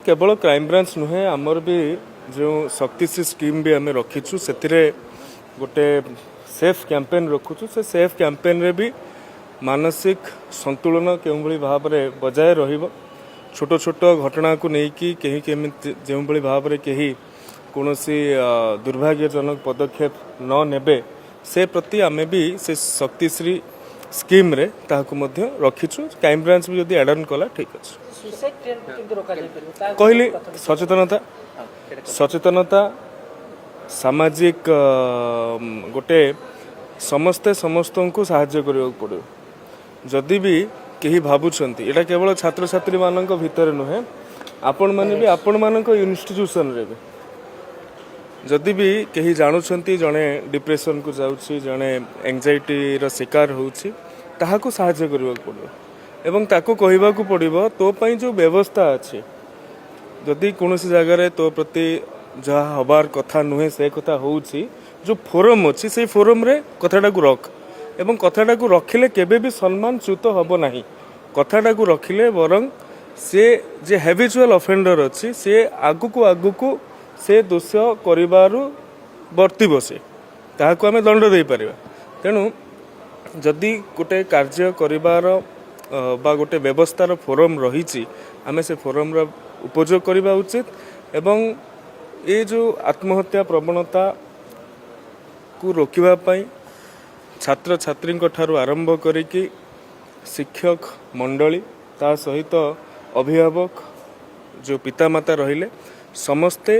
केवल crime branch नुहे आमर भी जो शक्तिश्री स्कीम भी आम रखीचु से गोटे सेफ कैंपेन रखुचु से सेफ कैंपेन रे भी मानसिक संतुलन के भाव में बजाय रहिबो छोट छोट घटना को लेकिन कहीं केमिति जो भाव में कहीं कौन दुर्भाग्यजनक पदक्षेप न नेबे से प्रति आमे भी से शक्तिश्री स्कीम रे ताकू मध्य रखीचु क्राइम ब्रांच भी जदि एड ऑन कला ठीक अच्छे कहली सचेतनता सचेतनता सामाजिक गोटे समस्ते समस्त को साहाय्य करने पड़ो जदि भी कहीं भावुंट यहाँ केवल छात्र छात्री मान भितर नुहे आपण मैंने भी आपण मान इन्स्टिट्यूशन रे भी जदि भी कहीं जानुंट जड़े डिप्रेशन को जाऊँगी जड़े एंजाइटी शिकार होची ताहाको साहाय्य करने पड़ो एवं ताको कहवा पड़ो तो पाई जो व्यवस्था अच्छी जदि कौन जगार तो प्रति जहाँ हबार कथा नुहे से कथा होची जो फोरम अच्छी से फोरम रे कथाटा को रख एवं कथाटा को रखिले केबे भी सम्मान च्युत हम ना कथाटा को रखिले बरं से जे हैबिचुअल ऑफेंडर अच्छी से आगुक से दोष करिबारु वर्ती बसे ताहाको आमे दंड दे परिबा तेणु जदि गोटे कार्य करिबार बा गोटे व्यवस्थार फोरम रही आमे से फोरम रा उपयोग करबा उचित एवं ये जो आत्महत्या प्रवणता को रोकिबा पई छात्र छात्री ठारू आरंभ करिकी शिक्षक मंडली ता सहित अभिभावक जो पितामाता रहिले समस्ते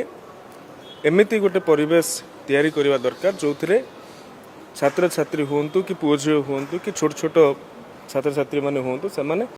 एमिति गोटे परिवेश तैयारी करबा दरकार जो थे छात्र छात्री हूँ कि पुओ झील हूँ कि छोट छोट छात्र छात्री माने हूँ से